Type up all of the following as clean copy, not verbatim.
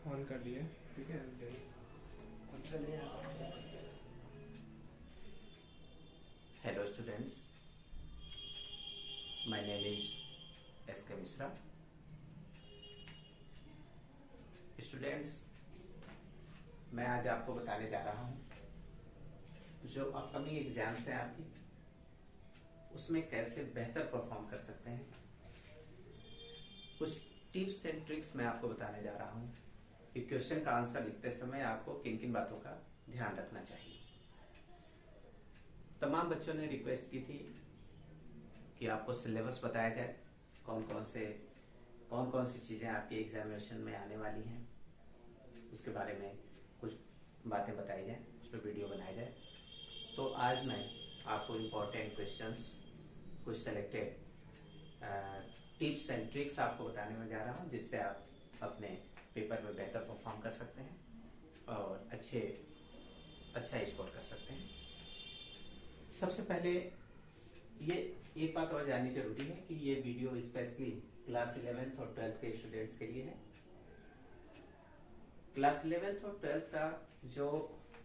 On कर लिए, ठीक है। Hello students, my name is S.K. Mishra. Students, मैं आज आपको बताने जा रहा हूँ जो अपकमिंग एग्जाम्स हैं आपकी, उसमें कैसे बेहतर परफॉर्म कर सकते हैं। कुछ टिप्स एंड ट्रिक्स मैं आपको बताने जा रहा हूँ कि क्वेश्चन का आंसर लिखते समय आपको किन किन बातों का ध्यान रखना चाहिए। तमाम बच्चों ने रिक्वेस्ट की थी कि आपको सिलेबस बताया जाए, कौन कौन सी चीज़ें आपके एग्जामिनेशन में आने वाली हैं, उसके बारे में कुछ बातें बताई जाए, उस पर वीडियो बनाया जाए। तो आज मैं आपको इम्पोर्टेंट क्वेश्चंस, कुछ सेलेक्टेड टिप्स एंड ट्रिक्स आपको बताने में जा रहा हूँ, जिससे आप अपने पेपर में बेहतर परफॉर्म कर सकते हैं और अच्छा स्कोर कर सकते हैं। सबसे पहले ये एक बात और जाननी जरूरी है कि ये वीडियो स्पेशली क्लास 11th और 12th के स्टूडेंट्स के लिए है। क्लास 11th और 12th का जो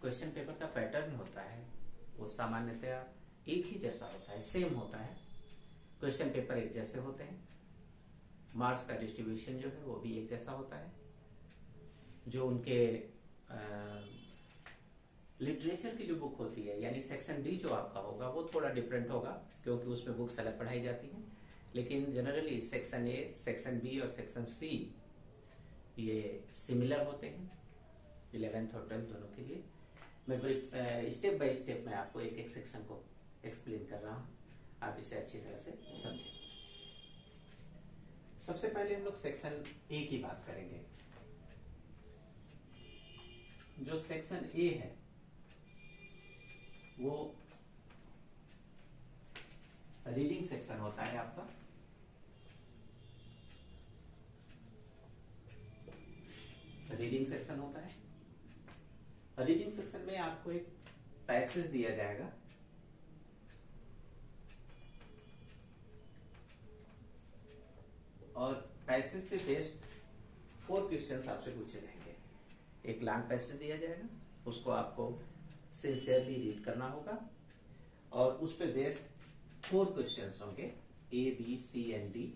क्वेश्चन पेपर का पैटर्न होता है वो सामान्यतया एक ही जैसा होता है, सेम होता है। क्वेश्चन पेपर एक जैसे होते हैं, मार्क्स का डिस्ट्रीब्यूशन जो है वो भी एक जैसा होता है। जो उनके लिटरेचर की जो बुक होती है, यानी सेक्शन डी जो आपका होगा, वो थोड़ा डिफरेंट होगा क्योंकि उसमें बुक्स अलग पढ़ाई जाती हैं। लेकिन generally section A, section B और सेक्शन सी ये सिमिलर होते हैं 11th और 12th दोनों के लिए। मैं स्टेप बाय स्टेप मैं आपको एक एक सेक्शन को एक्सप्लेन कर रहा हूँ, आप इसे अच्छी तरह से समझें। सबसे पहले हम लोग सेक्शन ए की बात करेंगे। जो सेक्शन ए है वो रीडिंग सेक्शन होता है आपका। रीडिंग सेक्शन होता है। रीडिंग सेक्शन में आपको एक पैसेज दिया जाएगा, और पैसेज पे बेस्ड 4 क्वेश्चंस आपसे पूछे जाएंगे। एक लॉन्ग पैसेज दिया जाएगा, उसको आपको सिंसियरली रीड करना होगा और उस पे बेस्ड 4 क्वेश्चंस होंगे, A B C and D.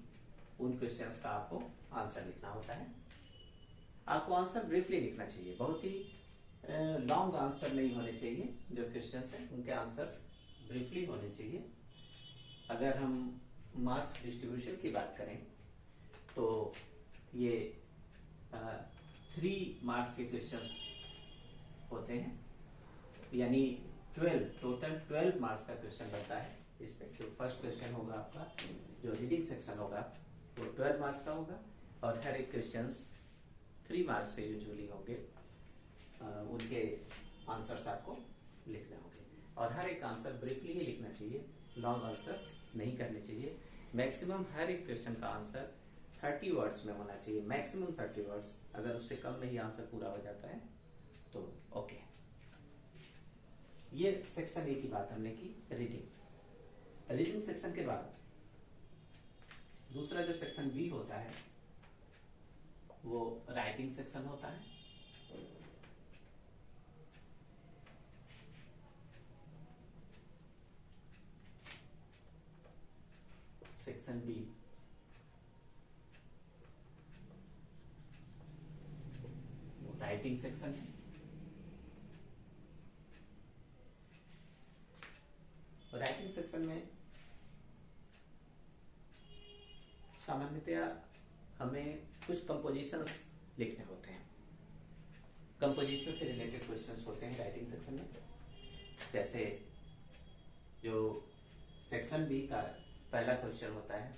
उन क्वेश्चंस का आपको आंसर लिखना होता है। आपको आंसर ब्रीफली लिखना चाहिए, बहुत ही लॉन्ग आंसर नहीं होने चाहिए। जो क्वेश्चंस हैं उनके आंसर्स ब्रीफली होने चाहिए। अगर हम मार्क्स डिस्ट्रीब्यूशन की बात करें तो ये 3 मार्क्स के क्वेश्चंस होते हैं, यानी 12 मार्क्स का क्वेश्चन बनता है। इस पे जो फर्स्ट क्वेश्चन होगा आपका, जो रीडिंग सेक्शन होगा, वो 12 मार्क्स का होगा और हर एक क्वेश्चंस 3 मार्क्स के यूजुअली होंगे। उनके आंसर्स आपको लिखने होंगे और हर एक आंसर ब्रीफली ही लिखना चाहिए, लॉन्ग आंसर्स नहीं करने चाहिए। मैक्सिमम हर एक क्वेश्चन का आंसर 30 वर्ड्स में होना चाहिए, मैक्सिमम 30 वर्ड्स। अगर उससे कम में ही आंसर पूरा हो जाता है तो ओके। ये सेक्शन ए की बात हमने की, रीडिंग सेक्शन के बाद दूसरा जो सेक्शन बी होता है वो राइटिंग सेक्शन होता है। सेक्शन बी राइटिंग सेक्शन है। राइटिंग सेक्शन में सामान्यतया हमें कुछ कंपोजिशंस लिखने होते हैं। कंपोजिशन से रिलेटेड क्वेश्चंस होते हैं राइटिंग सेक्शन में। जैसे जो सेक्शन बी का पहला क्वेश्चन होता है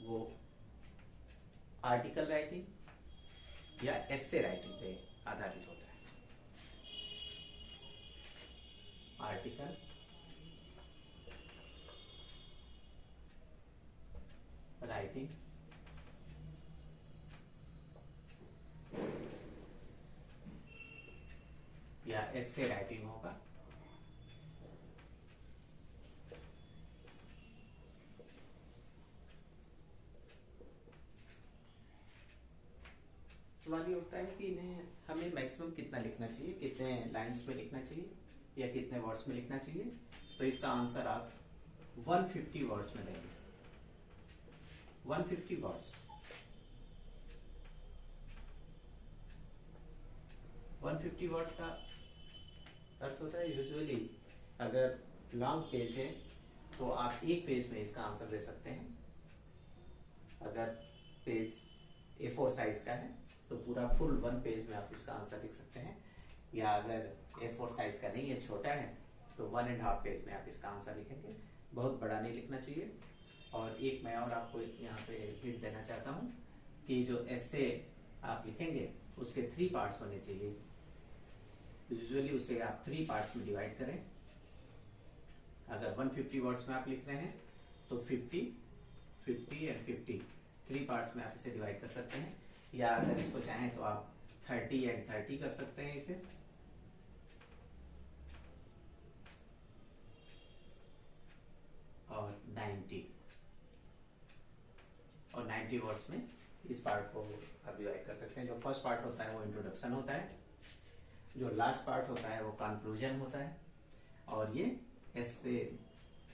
वो आर्टिकल राइटिंग या एस्से राइटिंग पे आधारित होता है। आर्टिकल राइटिंग या एस्से राइटिंग होगा। सवाल ये उठता है कि इन्हें हमें मैक्सिमम कितना लिखना चाहिए, कितने लाइंस में लिखना चाहिए या कितने वर्ड्स में लिखना चाहिए। तो इसका आंसर आप 150 वर्ड्स में लेंगे। 150 वर्ड्स। 150 वर्ड्स का अर्थ होता है यूजुअली अगर लॉन्ग पेज है तो आप एक पेज में इसका आंसर दे सकते हैं। अगर पेज A4 साइज का है तो पूरा फुल 1 पेज में आप इसका आंसर लिख सकते हैं, या अगर A4 साइज का नहीं है, छोटा है, तो 1.5 पेज में आप इसका आंसर लिखेंगे। बहुत बड़ा नहीं लिखना चाहिए। और एक मैं और आपको यहाँ पे हिंट देना चाहता हूँ कि जो एस्से आप लिखेंगे उसके 3 पार्ट्स होने चाहिए। यूजुअली उसे आप 3 पार्ट्स में डिवाइड करें। अगर 150 वर्ड्स में आप लिख रहे हैं तो 50, 50 एंड 50 3 पार्ट्स में आप इसे डिवाइड कर सकते हैं, या अगर इसको चाहें तो आप 30 एंड 30 कर सकते हैं इसे। और 90 वर्ड्स में इस पार्ट को आप डिवाइड कर सकते हैं। जो फर्स्ट पार्ट होता है वो इंट्रोडक्शन होता है, जो लास्ट पार्ट होता है वो कंक्लूजन होता है, और ये एस्से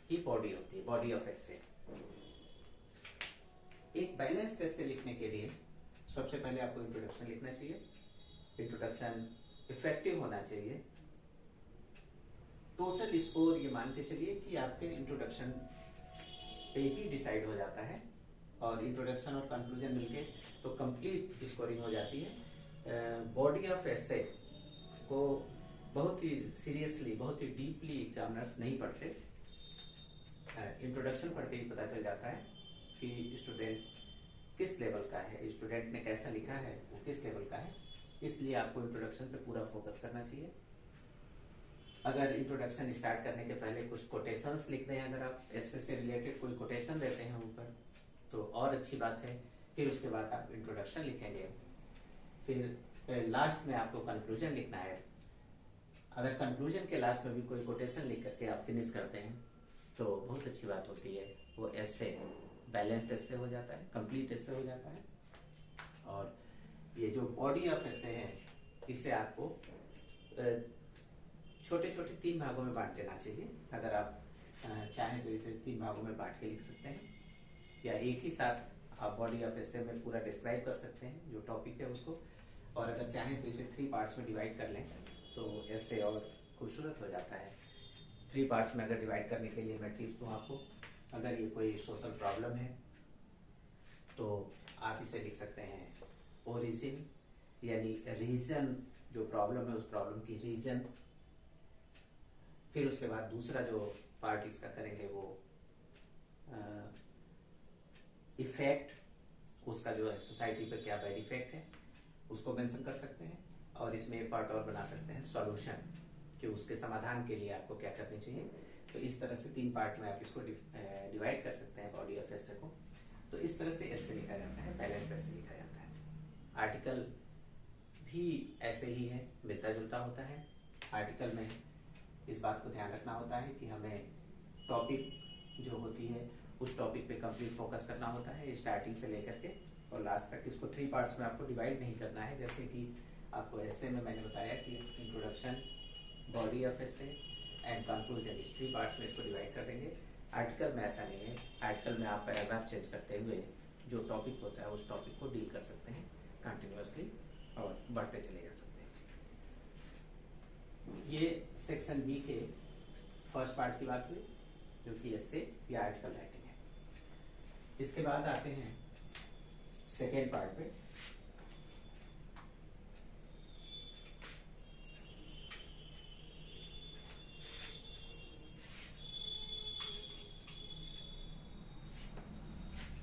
की बॉडी होती है, बॉडी ऑफ एस्से। एक बैलेंस्ड एस्से लिखने के लिए सबसे पहले आपको इंट्रोडक्शन लिखना चाहिए। इंट्रोडक्शन इफेक्टिव होना चाहिए। टोटल स्कोर ये मान के चलिए कि आपके इंट्रोडक्शन पे ही डिसाइड हो जाता है, और इंट्रोडक्शन और कंक्लूजन मिलके तो कंप्लीट स्कोरिंग हो जाती है। बॉडी ऑफ एस्से को बहुत ही सीरियसली, बहुत ही डीपली एग्जामिनर्स नहीं पढ़ते। इंट्रोडक्शन पढ़ते ही पता चल जाता है कि स्टूडेंट किस लेवल का है, स्टूडेंट ने कैसा लिखा है, वो किस लेवल का है। इसलिए आपको इंट्रोडक्शन पे पूरा फोकस करना चाहिए। अगर इंट्रोडक्शन स्टार्ट करने के पहले कुछ कोटेशंस लिख दें, अगर आप एस्से से रिलेटेड कोई कोटेशन देते हैं ऊपर, तो और अच्छी बात है। फिर उसके बाद आप इंट्रोडक्शन लिखेंगे, फिर लास्ट में आपको कंक्लूजन लिखना है। अगर कंक्लूजन के लास्ट में भी कोई कोटेशन लिख करके आप फिनिश करते हैं तो बहुत अच्छी बात होती है। वो एस्से बैलेंस्ड एस्से हो जाता है, कंप्लीट एस्से हो जाता है। और ये जो बॉडी ऑफ एस्से है, इसे आपको छोटे छोटे 3 भागों में बांट देना चाहिए। अगर आप चाहें तो इसे 3 भागों में बांट के लिख सकते हैं, या एक ही साथ आप बॉडी ऑफ एस्से में पूरा डिस्क्राइब कर सकते हैं जो टॉपिक है उसको। और अगर चाहें तो इसे 3 पार्ट्स में डिवाइड कर लें तो एस्से और खूबसूरत हो जाता है। 3 पार्ट्स में अगर डिवाइड करने के लिए मैं टिप्स दूँ आपको, अगर ये कोई सोशल प्रॉब्लम है तो आप इसे लिख सकते हैं ओरिजिन, यानी रीजन, जो प्रॉब्लम है उस प्रॉब्लम की रीजन। फिर उसके बाद दूसरा जो पार्ट इसका करेंगे वो इफेक्ट, उसका जो है सोसाइटी पर क्या बैड इफेक्ट है उसको मेंशन कर सकते हैं। और इसमें एक पार्ट और बना सकते हैं सॉल्यूशन, कि उसके समाधान के लिए आपको क्या करनी चाहिए। तो इस तरह से 3 पार्ट में आप इसको डिवाइड कर सकते हैं बॉडी ऑफ एस्से को। तो इस तरह से एस्से लिखा जाता है, बैलेंस्ड एस्से लिखा जाता है। आर्टिकल भी ऐसे ही है, मिलता जुलता होता है। आर्टिकल में इस बात को ध्यान रखना होता है कि हमें टॉपिक जो होती है उस टॉपिक पे कंप्लीट फोकस करना होता है, स्टार्टिंग से लेकर के और लास्ट तक। इसको 3 पार्ट्स में आपको डिवाइड नहीं करना है। जैसे कि आपको एस्से में मैंने बताया कि introduction, body of essay and conclusion, इस 3 पार्ट्स में इसको डिवाइड कर देंगे। आर्टिकल में ऐसा नहीं है। आर्टिकल में आप पैराग्राफ चेंज करते हुए जो टॉपिक होता है उस टॉपिक को डील कर सकते हैं कंटिन्यूअसली और बढ़ते चले जा सकते हैं। ये सेक्शन बी के फर्स्ट पार्ट की बात हुई, जो कि एस्से या आर्टिकल राइटिंग है। इसके बाद आते हैं सेकेंड पार्ट पे।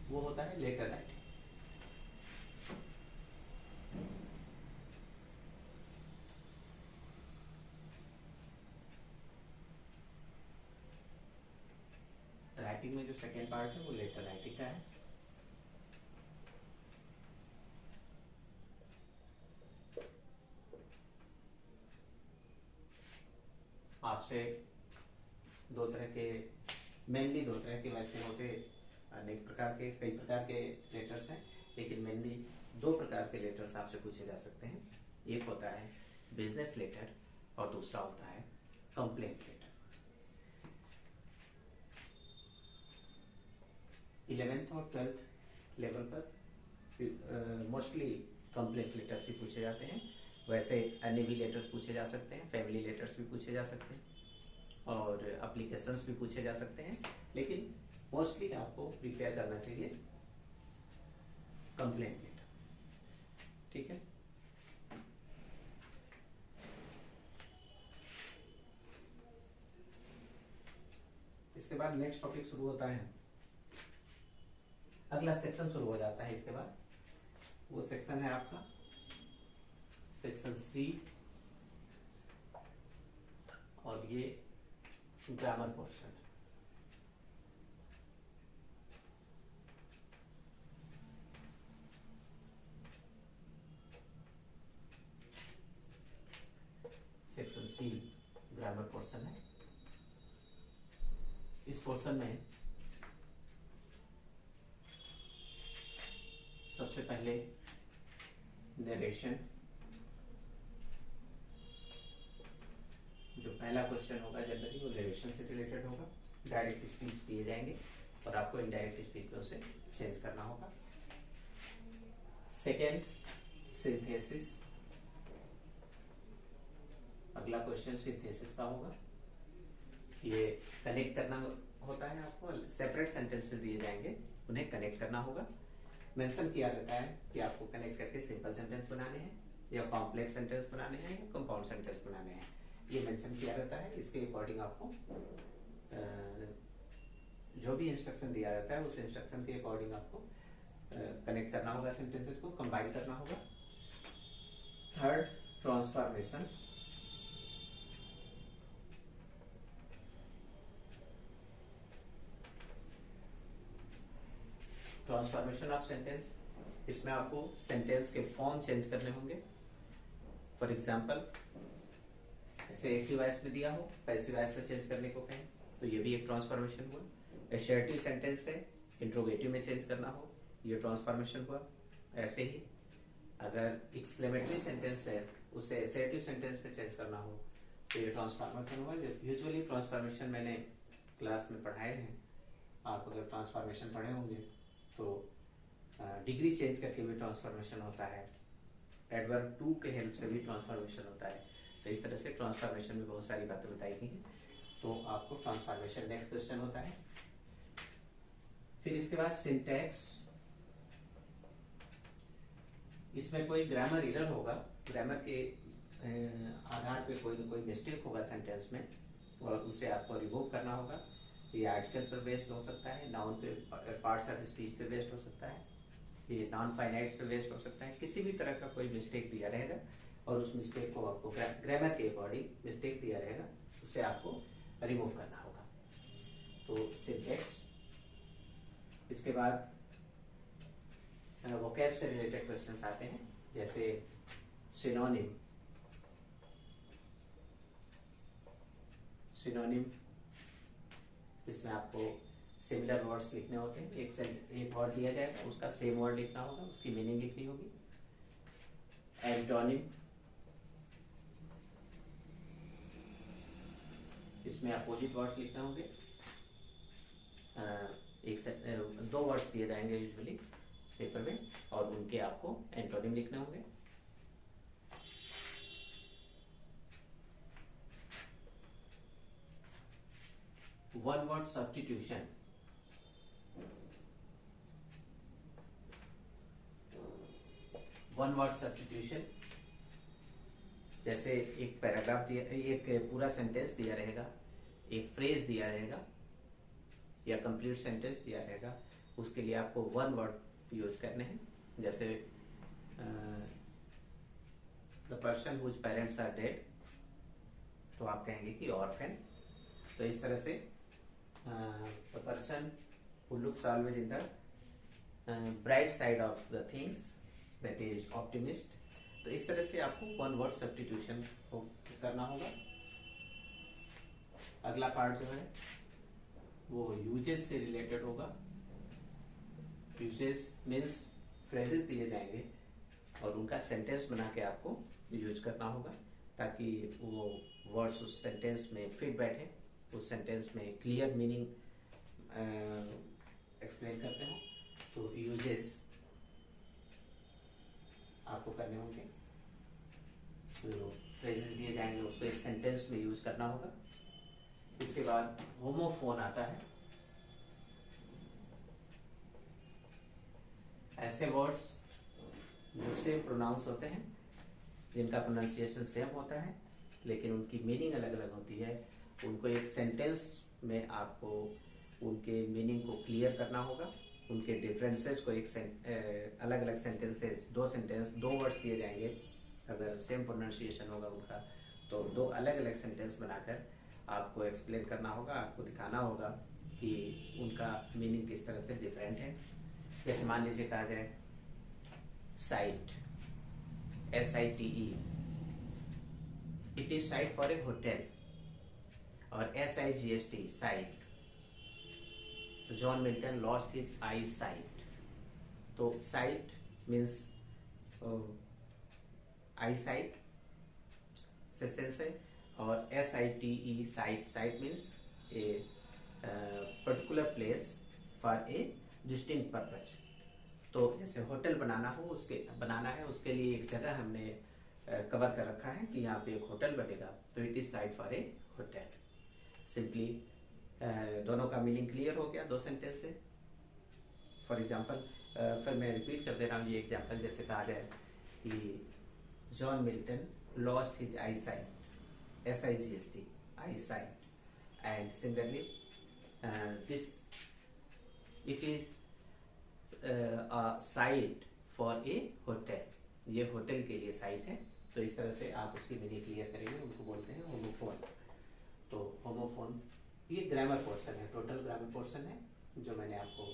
वो होता है लेटर राइटिंग। राइटिंग में जो सेकेंड पार्ट है वो लेटर राइटिंग का है। आपसे मेनली दो तरह के वैसे होते, अनेक प्रकार के, कई प्रकार के लेटर्स हैं, लेकिन मेनली दो प्रकार के लेटर्स आपसे पूछे जा सकते हैं, एक होता है बिजनेस लेटर और दूसरा होता है कंप्लेंट लेटर। 11th और 12th लेवल पर मोस्टली कंप्लेंट लेटर्स ही पूछे जाते हैं। वैसे अन्य भी लेटर्स पूछे जा सकते हैं, फैमिली लेटर्स भी पूछे जा सकते हैं और एप्लीकेशंस भी पूछे जा सकते हैं, लेकिन मोस्टली आपको प्रिपेयर करना चाहिए कंप्लेंट लेटर। ठीक है, इसके बाद नेक्स्ट टॉपिक शुरू होता है, अगला सेक्शन शुरू हो जाता है। इसके बाद वो सेक्शन है आपका सेक्शन सी और ये grammar portion. Section C grammar portion है। इस पोर्शन में सबसे पहले नरेशन, जो पहला क्वेश्चन होगा जनरली वो नरेशन से रिलेटेड होगा। डायरेक्ट स्पीच दिए जाएंगे और आपको इनडायरेक्ट स्पीच में उसे चेंज करना होगा। सेकेंड सिंथेसिस, अगला क्वेश्चन सिंथेसिस का होगा। ये कनेक्ट करना होता है, आपको सेपरेट सेंटेंसेस दिए जाएंगे, उन्हें कनेक्ट करना होगा। मेंशन किया रहता है कि आपको कनेक्ट करके सिंपल सेंटेंस बनाने हैं या कॉम्प्लेक्स सेंटेंस बनाने हैं या कंपाउंड सेंटेंस बनाने हैं, ये मेंशन किया रहता है। इसके अकॉर्डिंग आपको जो भी इंस्ट्रक्शन दिया रहता है उस इंस्ट्रक्शन के अकॉर्डिंग आपको कनेक्ट करना होगा, सेंटेंसेस को कंबाइन करना होगा। Third transformation, transformation of sentence, इसमें आपको सेंटेंस के फॉर्म चेंज करने होंगे। फॉर एग्जाम्पल ऐसे एक्टिव वॉइस में दिया हो, पैसिव वॉइस में चेंज करने को कहें तो ये भी एक ट्रांसफॉर्मेशन हुआ। एसर्टिव सेंटेंस से इंट्रोगेटिव में चेंज करना हो, ये ट्रांसफॉर्मेशन हुआ। ऐसे ही अगर एक्सक्लेमेटरी सेंटेंस है उसे एसर्टिव सेंटेंस में चेंज करना हो तो ये ट्रांसफॉर्मेशन हुआ। यूजुअली ट्रांसफॉर्मेशन मैंने क्लास में पढ़ाए हैं, आप अगर ट्रांसफॉर्मेशन पढ़े होंगे तो डिग्री चेंज करके भी ट्रांसफॉर्मेशन होता है, एडवर्ब टू के हेल्प से भी ट्रांसफॉर्मेशन होता है। तो इस तरह से ट्रांसफॉर्मेशन में बहुत सारी बातें बताई गई हैं। तो आपको ट्रांसफॉर्मेशन नेक्स्ट क्वेश्चन होता है। फिर इसके बाद सिंटैक्स, इसमें कोई ग्रामर एरर होगा, ग्रामर के आधार पे कोई न कोई मिस्टेक होगा सेंटेंस में और उसे आपको रिमूव करना होगा। ये आर्टिकल पर बेस्ड हो सकता है, नाउन पे, पार्ट्स ऑफ स्पीच पे बेस्ड हो सकता है, ये नॉन फाइनाइट्स पे बेस्ड हो सकता है। किसी भी तरह का कोई मिस्टेक दिया रहेगा और उस मिस्टेक को आपको ग्रामर के अकॉर्डिंग मिस्टेक दिया रहेगा उसे आपको रिमूव करना होगा। तो सिंटैक्स। इसके बाद वोकैब से रिलेटेड क्वेश्चंस आते हैं, जैसे सिनोनिम। सिनोनिम, इसमें आपको सिमिलर वर्ड्स लिखने होते हैं। एक वर्ड दिया जाएगा, उसका सेम वर्ड लिखना होगा, उसकी मीनिंग लिखनी होगी। एंटोनिम, इसमें अपोजिट वर्ड्स लिखने होंगे। दो वर्ड्स दिए जाएंगे यूजुअली पेपर में और उनके आपको एंटोनिम लिखने होंगे। One word substitution, one word substitution, जैसे एक पैराग्राफ दिया, एक पूरा सेंटेंस दिया रहेगा, एक फ्रेज दिया रहेगा या कंप्लीट सेंटेंस दिया रहेगा, उसके लिए आपको वन वर्ड यूज करने हैं। जैसे the person whose parents are dead, तो आप कहेंगे कि ऑर्फन। तो इस तरह से the person who looks always in the bright side of the things, that is optimist. तो इस तरह से आपको वन वर्ड सब्स्टिट्यूशन करना होगा। अगला पार्ट जो है वो यूजेस से रिलेटेड होगा। यूजेस मीन्स फ्रेजेस दिए जाएंगे और उनका सेंटेंस बना के आपको यूज करना होगा ताकि वो वर्ड्स उस सेंटेंस में फिट बैठे, उस सेंटेंस में क्लियर मीनिंग एक्सप्लेन करते हो। तो यूजेस आपको करने होंगे, जो फ्रेजेस दिए जाएंगे उसको एक सेंटेंस में यूज करना होगा। इसके बाद होमोफोन आता है, ऐसे वर्ड्स जो सेम प्रोनाउंस होते हैं, जिनका प्रोनाउंसिएशन सेम होता है लेकिन उनकी मीनिंग अलग अलग होती है, उनको एक सेंटेंस में आपको उनके मीनिंग को क्लियर करना होगा। उनके डिफरेंसेस को एक अलग अलग सेंटेंसेस, दो वर्ड्स दिए जाएंगे, अगर सेम प्रोनाउंसिएशन होगा उनका तो दो अलग अलग सेंटेंस बनाकर आपको एक्सप्लेन करना होगा, आपको दिखाना होगा कि उनका मीनिंग किस तरह से डिफरेंट है। जैसे मान लीजिए कहा जाए site, SITE, it is site for a hotel, और SIGHT साइट, तो जॉन मिल्टन लॉस्ट हिज आई साइट। तो साइट मीन्स आई साइट से सेंस है, और SITE site means a particular place for a distinct purpose. तो जैसे होटल बनाना है उसके लिए एक जगह हमने कवर कर रखा है कि यहाँ पे एक होटल बनेगा, तो it is site for a hotel. Simply दोनों का मीनिंग क्लियर हो गया दो सेंटेंस से। फॉर एग्जाम्पल फिर मैं रिपीट कर दे रहा हूँ ये एग्जाम्पल। जैसे कहा जाए कि John Milton lost his I site, SIGHT I site, and similarly this it is site for a hotel, ये होटल के लिए साइट है। तो इस तरह से आप उसकी मीनिंग क्लियर करेंगे, उनको बोलते हैं होमोफोन। तो होमोफोन ये ग्रामर पोर्शन है, टोटल ग्रामर पोर्शन है जो मैंने आपको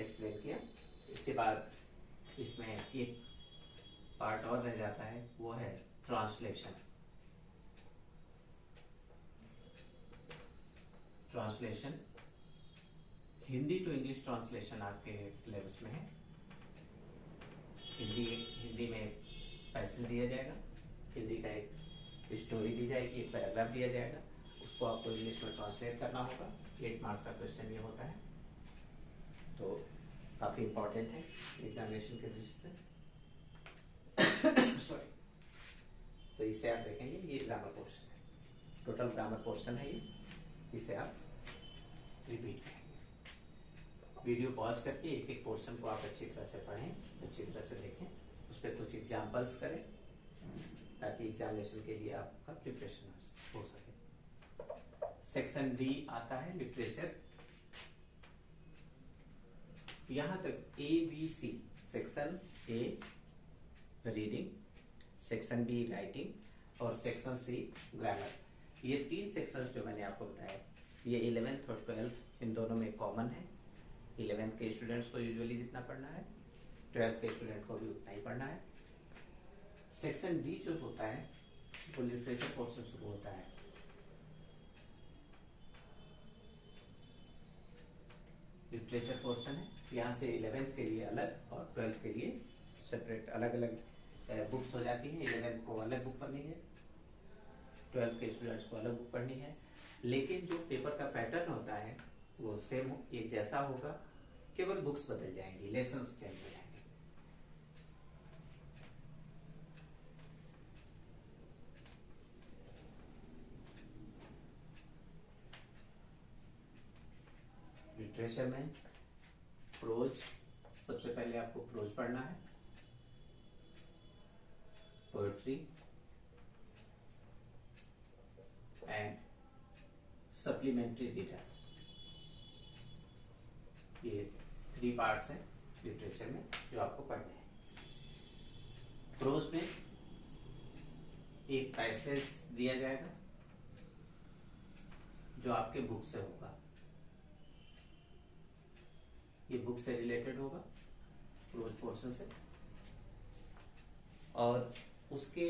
एक्सप्लेन किया। इसके बाद इसमें एक पार्ट और रह जाता है, वो है translation. Translation Hindi to English translation आपके सिलेबस में है। हिंदी में पैसेज दिया जाएगा, हिंदी का एक स्टोरी दी जाएगी, एक पैराग्राफ दिया जाएगा, उसको आपको इंग्लिश में ट्रांसलेट करना होगा। 8 मार्क्स का क्वेश्चन ये होता है, तो काफ़ी इंपॉर्टेंट है एग्जामिनेशन के दृष्टि से। सॉरी। तो इसे आप देखेंगे, ये ग्रामर पोर्शन है, टोटल ग्रामर पोर्शन है ये, इसे आप रिपीट करेंगे। वीडियो पॉज करके एक एक पोर्शन को आप अच्छी तरह से पढ़ें, अच्छी तरह से देखें, उस पर कुछ एग्जाम्पल्स करें ताकि एग्जामिनेशन के लिए आपका प्रिपरेशन हो सके। सेक्शन डी आता है लिटरेचर। यहां तक ABC, section A reading, section B writing और सेक्शन C ग्रामर। ये 3 सेक्शंस जो मैंने आपको बताया, ये 11th और 12th इन दोनों में कॉमन है। 11th के स्टूडेंट्स को यूजुअली जितना पढ़ना है, 12th के स्टूडेंट को भी उतना ही पढ़ना है। सेक्शन डी जो होता है वो लिटरेचर पोर्शन शुरू होता है। लिटरेचर पोर्शन है, यहाँ से 11th के लिए अलग और 12th के लिए सेपरेट अलग अलग बुक्स हो जाती हैं। 11th को अलग बुक पढ़नी है, 12th के स्टूडेंट्स को अलग बुक पढ़नी है, लेकिन जो पेपर का पैटर्न होता है वो सेम एक जैसा होगा, केवल बुक्स बदल जाएंगी, लेसन्स चेंज हो जाएंगे। लिटरेचर में प्रोज, सबसे पहले आपको प्रोज पढ़ना है, पोएट्री एंड सप्लीमेंट्री रीडर। ये 3 पार्ट्स हैं लिटरेचर में जो आपको पढ़ने हैं। प्रोज में एक पैसेज दिया जाएगा जो आपके बुक से होगा, ये बुक से रिलेटेड होगा, प्रोज पोर्शन से, और उसके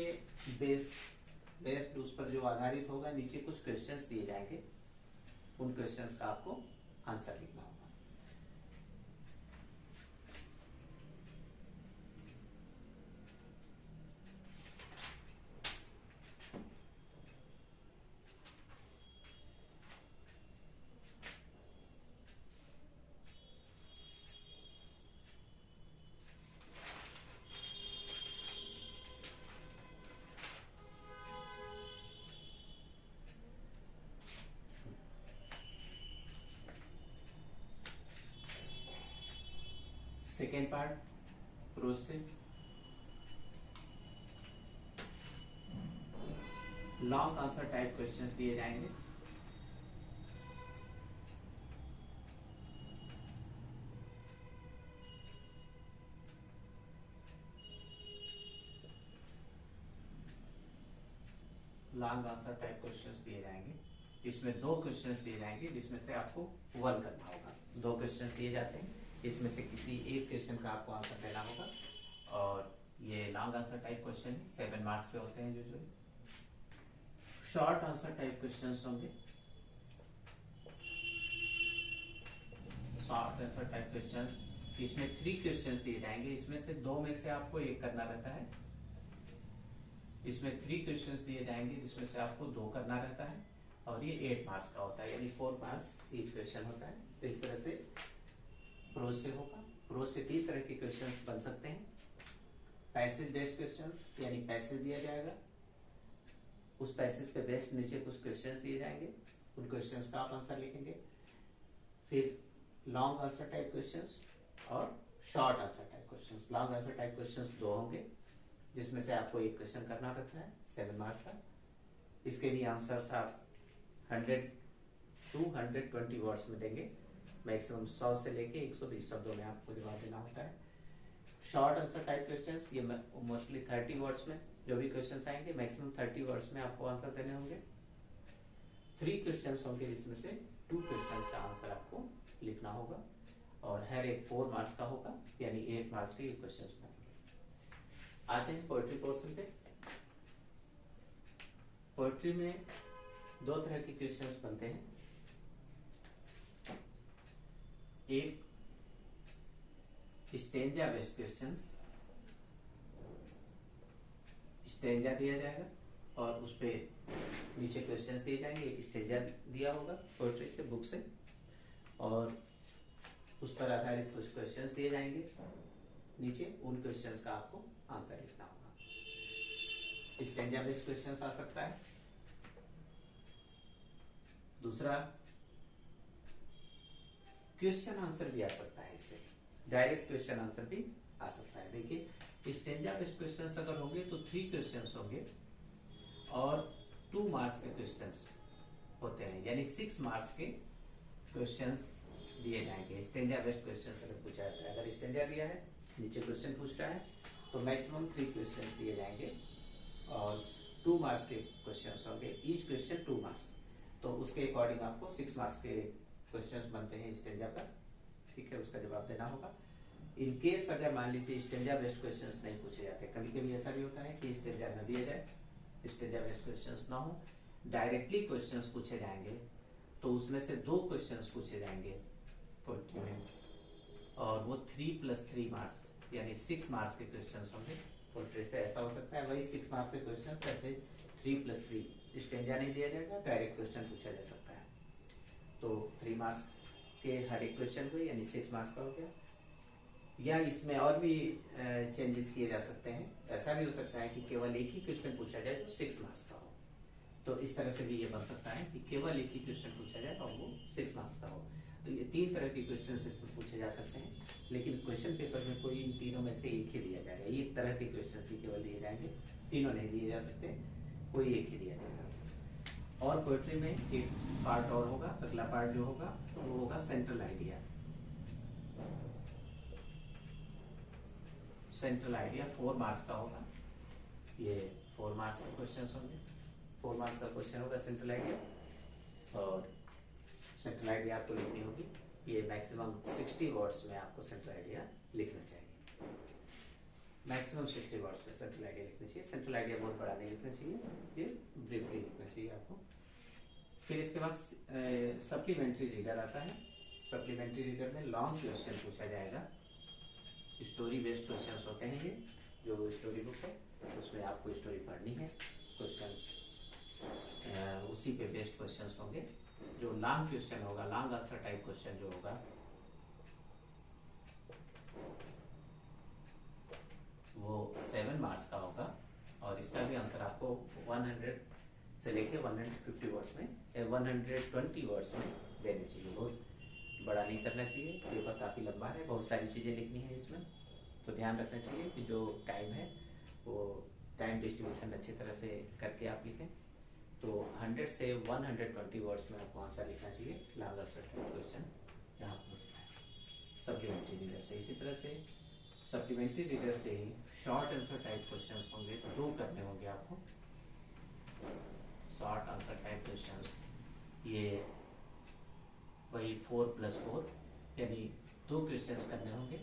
बेस्ड उस पर जो आधारित होगा नीचे कुछ क्वेश्चंस दिए जाएंगे, उन क्वेश्चंस का आपको आंसर लिखना होगा। सेकेंड पार्ट प्रोज से लॉन्ग आंसर टाइप क्वेश्चंस दिए जाएंगे। लॉन्ग आंसर टाइप क्वेश्चंस दिए जाएंगे। इसमें 2 क्वेश्चंस दिए जाएंगे जिसमें से आपको 1 करना होगा। 2 क्वेश्चंस दिए जाते हैं, इसमें से किसी एक क्वेश्चन का आपको आंसर देना होगा। और ये long answer type question 7 marks के होते हैं। जो शॉर्ट आंसर टाइप क्वेश्चंस होंगे, शॉर्ट आंसर टाइप क्वेश्चंस, इसमें 3 क्वेश्चंस दिए जाएंगे। इसमें से 2 में से आपको एक करना रहता है। इसमें 3 क्वेश्चंस दिए जाएंगे जिसमें से आपको 2 करना रहता है और ये 8 मार्क्स का होता है, यानी 4 मार्क्स ईच क्वेश्चन होता है। तो इस तरह से प्रोज से होगा। प्रोज से 3 तरह के क्वेश्चंस बन सकते हैं। पैसेज बेस्ड क्वेश्चंस, यानी पैसेज दिया जाएगा, उस पैसेज पे बेस्ड नीचे कुछ क्वेश्चंस दिए जाएंगे, उन क्वेश्चंस का आप आंसर लिखेंगे। फिर लॉन्ग आंसर टाइप क्वेश्चंस और short answer type questions. Long answer type questions 2 होंगे जिसमें से आपको एक क्वेश्चन करना रहता है 7 मार्क्स का। इसके भी आंसर्स आप 100 to 120 वर्ड्स में देंगे। मैक्सिमम 100 से लेके 120 शब्दों में आपको जवाब देना होता है। शॉर्ट आंसर टाइप क्वेश्चंस, ये मोस्टली 30 वर्ड्स में जो भी क्वेश्चंस आएंगे, मैक्सिमम 30 वर्ड्स में आपको आंसर देने होंगे। 3 क्वेश्चंस होंगे जिसमें से 2 क्वेश्चंस का आंसर आपको लिखना होगा और हर एक 4 मार्क्स का होगा, यानी 8 मार्क्स के क्वेश्चंस बनेंगे। आते हैं पोएट्री पोर्शन पे। पोएट्री में 2 तरह के क्वेश्चंस बनते हैं। एक स्टेंजा बेस्ड क्वेश्चंस, स्टेंजा दिया जाएगा और उस पे नीचे क्वेश्चंस दिए जाएंगे। एक स्टेंजा दिया होगा पोएट्री से, बुक से, और उस पर आधारित कुछ क्वेश्चंस दिए जाएंगे नीचे। उन क्वेश्चंस का आपको आंसर लिखना होगा। स्टेंजा बेस्ड क्वेश्चंस आ सकता है। दूसरा क्वेश्चन आंसर भी आ सकता है, इससे डायरेक्ट क्वेश्चन आंसर भी आ सकता है। देखिए स्टेंजा बेस्ड क्वेश्चंस अगर होंगे तो 3 क्वेश्चंस होंगे और 2 मार्क्स के क्वेश्चंस होते हैं, यानी 6 मार्क्स के क्वेश्चंस दिए जाएंगे। स्टेंजा बेस्ड क्वेश्चंस अगर पूछा जाता है, अगर स्टेंजा दिया है, नीचे क्वेश्चन पूछ रहा है, तो मैक्सिमम 3 क्वेश्चंस दिए जाएंगे और 2 मार्क्स के क्वेश्चंस होंगे। ईच क्वेश्चन 2 मार्क्स, तो उसके अकॉर्डिंग आपको 6 मार्क्स के क्वेश्चंस बनते हैं स्टेंजा पर। ठीक है, उसका जवाब देना होगा। इन केस अगर मान लीजिए स्टेंजा बेस्ड क्वेश्चंस नहीं पूछे जाते, कभी कभी ऐसा भी होता है कि स्टेंजा न दिया जाए, स्टेंजा बेस्ड क्वेश्चंस ना हो, डायरेक्टली क्वेश्चंस पूछे जाएंगे, तो उसमें से 2 क्वेश्चंस पूछे जाएंगे पोएट्री में और वो 3+3 मार्क्स, यानी 6 मार्क्स के क्वेश्चंस होंगे पोएट्री से। ऐसा हो सकता है वही 6 मार्क्स के क्वेश्चंस, ऐसे 3+3 स्टेंजा नहीं दिया जाएगा, डायरेक्ट क्वेश्चन पूछा जा सकता है। तो 3 मार्क्स के हर एक क्वेश्चन हुए, यानी 6 मार्क्स का हो गया। या इसमें और भी चेंजेस किए जा सकते हैं। ऐसा भी हो सकता है कि केवल एक ही क्वेश्चन पूछा जाए जो 6 मार्क्स का हो, तो इस तरह से भी ये बन सकता है कि केवल एक ही क्वेश्चन पूछा जाए और वो 6 मार्क्स का हो। तो ये 3 तरह के क्वेश्चन इसमें पूछे जा सकते हैं, लेकिन क्वेश्चन पेपर में कोई इन तीनों में से एक ही दिया जाएगा। एक तरह के क्वेश्चन ही केवल दिए जाएंगे, तीनों नहीं दिए जा सकते, कोई एक ही दिया जाएगा। और पोएट्री में एक पार्ट और होगा, अगला पार्ट जो होगा वो होगा central idea. Central idea 4 marks का होगा। ये 4 मार्क्स के क्वेश्चन होंगे, 4 मार्क्स का क्वेश्चन होगा सेंट्रल आइडिया। और सेंट्रल आइडिया आपको लिखनी होगी, ये मैक्सिमम 60 वर्ड्स में आपको सेंट्रल आइडिया लिखना चाहिए। मैक्सिमम 60 वर्ड्स में सेंट्रल आइडिया लिखना चाहिए। सेंट्रल आइडिया बहुत बड़ा नहीं लिखना चाहिए, ये ब्रीफली लिखना चाहिए आपको। फिर इसके बाद सप्लीमेंट्री रीडर आता है। सप्लीमेंट्री रीडर में लॉन्ग क्वेश्चन पूछा जाएगा। स्टोरी बेस्ड क्वेश्चंस होते हैं, ये जो स्टोरी बुक है उसमें आपको स्टोरी पढ़नी है, क्वेश्चंस उसी पे बेस्ड क्वेश्चंस होंगे। जो लॉन्ग क्वेश्चन होगा, लॉन्ग आंसर टाइप क्वेश्चन जो होगा वो 7 मार्क्स का होगा और इसका भी आंसर आपको 100 से लेके 150 वर्ड्स में, 120 वर्ड्स में देने चाहिए। बहुत बड़ा नहीं करना चाहिए, पेपर काफ़ी लंबा है, बहुत सारी चीज़ें लिखनी है इसमें, तो ध्यान रखना चाहिए कि जो टाइम है वो टाइम डिस्ट्रीब्यूशन अच्छी तरह से करके आप लिखें। तो 100 से 120 वर्ड्स में आपको आंसर लिखना चाहिए लॉन्ग आंसर टाइप क्वेश्चन यहाँ पर सप्लीमेंट्री रीडर से। इसी तरह से सप्लीमेंट्री रीडर से ही शॉर्ट आंसर टाइप क्वेश्चंस होंगे, 2 करने होंगे आपको। शॉर्ट आंसर टाइप क्वेश्चंस ये वही 4+4 यानी 2 क्वेश्चंस करने होंगे।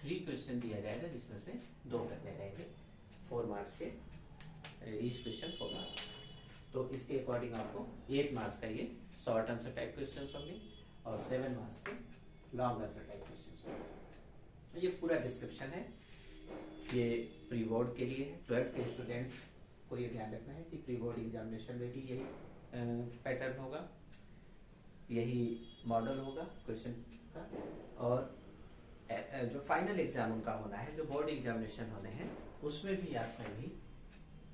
3 क्वेश्चन दिया जाएगा जिसमें से 2 करने रहेंगे 4 मार्क्स के, ईच क्वेश्चन 4 मार्क्स। तो इसके अकॉर्डिंग आपको 8 मार्क्स का ये शॉर्ट आंसर टाइप क्वेश्चंस होंगे और 7 मार्क्स के लॉन्ग आंसर टाइप क्वेश्चंस होंगे। ये पूरा डिस्क्रिप्शन है, ये प्री बोर्ड के लिए है। 12th के स्टूडेंट्स को ये ध्यान रखना है कि प्री बोर्ड एग्जामिनेशन में भी यही पैटर्न होगा, यही मॉडल होगा क्वेश्चन का। और जो फाइनल एग्जाम उनका होना है, जो बोर्ड एग्जामिनेशन होने हैं, उसमें भी आपका भी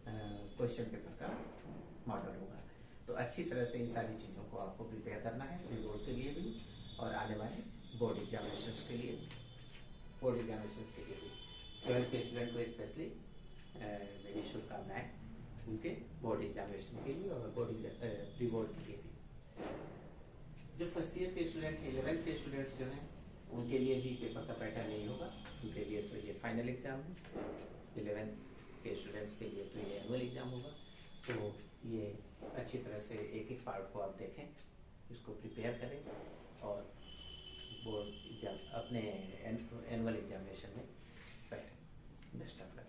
क्वेश्चन पेपर का मॉडल होगा। तो अच्छी तरह से इन सारी चीज़ों को आपको प्रिपेयर करना है प्री बोर्ड के लिए भी और आने वाले बोर्ड एग्जामिनेशन के लिए भी। 12th के स्टूडेंट को स्पेशली मेरी शुभकामनाएं उनके बोर्ड एग्जामिनेशन के लिए और प्री बोर्ड के लिए भी। जो फर्स्ट ईयर के स्टूडेंट हैं, 11th के स्टूडेंट्स जो हैं, उनके लिए भी पेपर का पैटर्न नहीं होगा। उनके लिए तो ये फाइनल एग्जाम है। 11th के स्टूडेंट्स के लिए तो ये एनुअल एग्जाम होगा। तो ये अच्छी तरह से एक एक पार्ट को आप देखें, इसको प्रिपेयर करें और बोर्ड एग्जाम अपने एनुअल एग्जामिनेशन में बैठें। Best of luck.